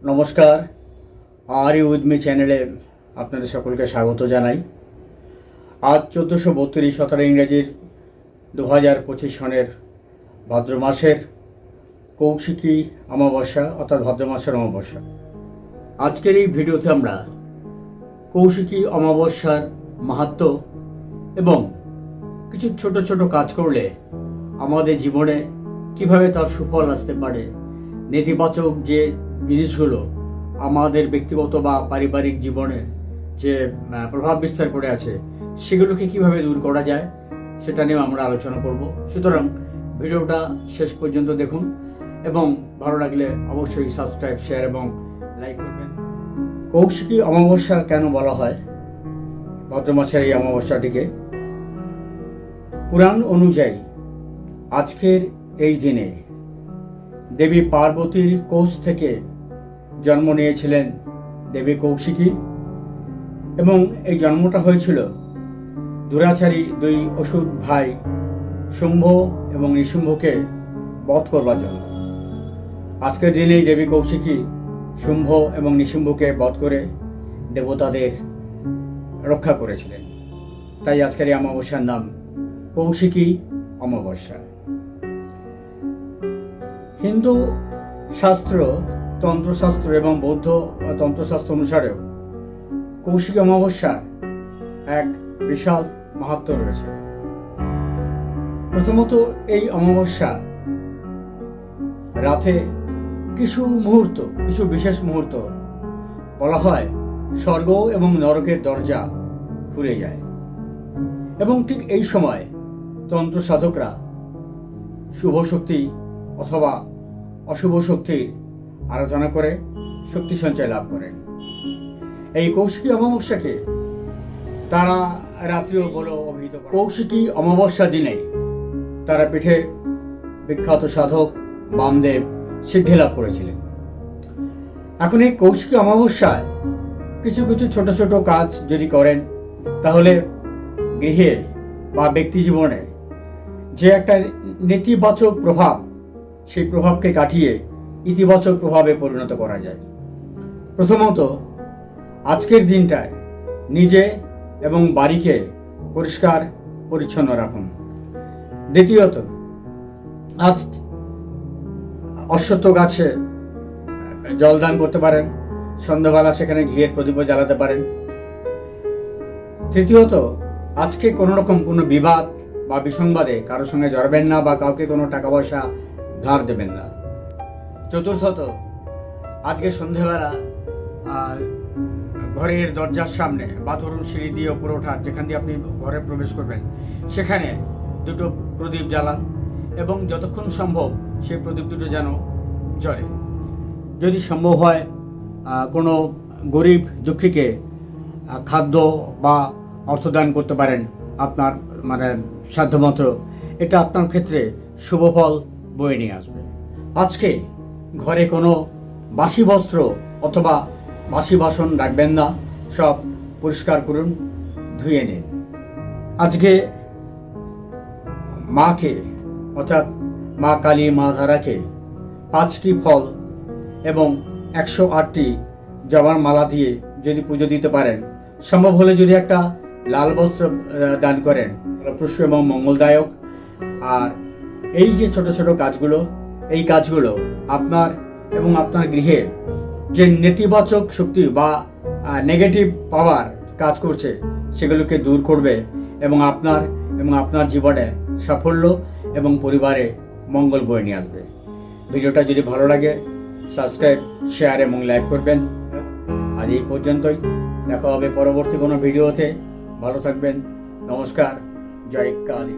নমস্কার, are you with me চ্যানেলে আপনাদের সকলকে স্বাগত জানাই। আজ 1432 17 ইংরেজির 2025 সনের ভাদ্র মাসের কৌশিকী অমাবস্যা অর্থাৎ ভাদ্র মাসের অমাবস্যা। আজকের এই ভিডিওতে আমরা কৌশিকী অমাবস্যার মাহাত্ম্য এবং কিছু ছোট ছোট কাজ করলে আমাদের জীবনে কিভাবে তার সুফল আসতে পারে, নেতিবাচক যে জিনিসগুলো আমাদের ব্যক্তিগত বা পারিবারিক জীবনে যে প্রভাব বিস্তার করে আছে সেগুলোকে কিভাবে দূর করা যায় সেটা নিয়ে আমরা আলোচনা করব। সুতরাং ভিডিওটা শেষ পর্যন্ত দেখুন এবং ভালো লাগলে অবশ্যই সাবস্ক্রাইব, শেয়ার এবং লাইক করবেন। কৌশিকী অমাবস্যা কেন বলা হয় ভাদ্র মাসের এই অমাবস্যাটিকে? পুরাণ অনুযায়ী আজকের এই দিনে দেবী পার্বতীর কোষ থেকে জন্ম নিয়েছিলেন দেবী কৌশিকী এবং এই জন্মটা হয়েছিল দুরাচারী দুই অসুর ভাই শুম্ভ এবং নিশুম্ভকে বধ করবার জন্য। আজকের দিনেই দেবী কৌশিকী শুম্ভ এবং নিশুম্ভকে বধ করে দেবতাদের রক্ষা করেছিলেন। তাই আজকের এই অমাবস্যার নাম কৌশিকী অমাবস্যা। হিন্দু শাস্ত্র, তন্ত্রশাস্ত্র এবং বৌদ্ধ তন্ত্রশাস্ত্র অনুসারেও কৌশিকী অমাবস্যার এক বিশাল মাহাত্ম্য রয়েছে। প্রথমত, এই অমাবস্যা রাতে কিছু বিশেষ মুহূর্ত বলা হয় স্বর্গ এবং নরকের দরজা খুলে যায় এবং ঠিক এই সময় তন্ত্র সাধকরা শুভ শক্তি অথবা অশুভ শক্তির আরাধনা করে শক্তি সঞ্চয় লাভ করেন। এই কৌশিকী অমাবস্যাকে তারা রাত্রিও বলে অভিহিত করেন। কৌশিকী অমাবস্যা দিনে তারাপীঠে বিখ্যাত সাধক বামদেব সিদ্ধি লাভ করেছিলেন। এখন এই কৌশিকী অমাবস্যায় কিছু ছোট ছোট কাজ যদি করেন তাহলে গৃহে বা ব্যক্তি জীবনে যে একটা নেতিবাচক প্রভাব, সেই প্রভাবকে কাটিয়ে ইতিবাচক প্রভাবে পরিণত করা যায়। প্রথমত, আজকের দিনটায় নিজে এবং বাড়িকে পরিষ্কার পরিচ্ছন্ন রাখুন। দ্বিতীয়ত, আজ অশ্বত্থ গাছে জলদান করতে পারেন, সন্ধ্যাবেলা সেখানে ঘিয়ের প্রদীপও জ্বালাতে পারেন। তৃতীয়ত, আজকে কোনো রকম কোনো বিবাদ বা বিসংবাদে কারোর সঙ্গে জড়াবেন না বা কাউকে কোনো টাকা পয়সা ধার দেবেন না। চতুর্থত, আজকে সন্ধ্যাবেলা ঘরের দরজার সামনে বা ধরুন সিঁড়ি দিয়ে উপরে ওঠার যেখান দিয়ে আপনি ঘরে প্রবেশ করবেন সেখানে দুটো প্রদীপ জ্বালান এবং যতক্ষণ সম্ভব সেই প্রদীপ দুটো যেন জ্বলে। যদি সম্ভব হয় কোনো গরিব দুঃখীকে খাদ্য বা অর্থদান করতে পারেন আপনার সাধ্যমতো, এটা আপনার ক্ষেত্রে শুভ ফল বয়ে নিয়ে আসবে। আজকে ঘরে কোনো বাসি বস্ত্র অথবা বাসি বাসন রাখবেন না, সব পরিষ্কার করুন, ধুয়ে নিন। আজকে মাকে অর্থাৎ মা কালী, মা ধারাকে 5টি ফল এবং 108টি জবার মালা দিয়ে যদি পুজো দিতে পারেন, সম্ভব হলে যদি একটা লাল বস্ত্র দান করেন, ফলপ্রসূ এবং মঙ্গলদায়ক। আর এই যে ছোট ছোট কাজগুলো, এই কাজগুলো আপনার এবং আপনার গৃহে যে নেতিবাচক শক্তি বা নেগেটিভ পাওয়ার কাজ করছে সেগুলোকে দূর করবে এবং আপনার জীবনে সাফল্য এবং পরিবারে মঙ্গল বয়ে নিয়ে আসবে। ভিডিওটা যদি ভালো লাগে সাবস্ক্রাইব, শেয়ার এবং লাইক করবেন। আজ এই পর্যন্তই, দেখা হবে পরবর্তী কোনো ভিডিওতে। ভালো থাকবেন। নমস্কার। জয় কালী।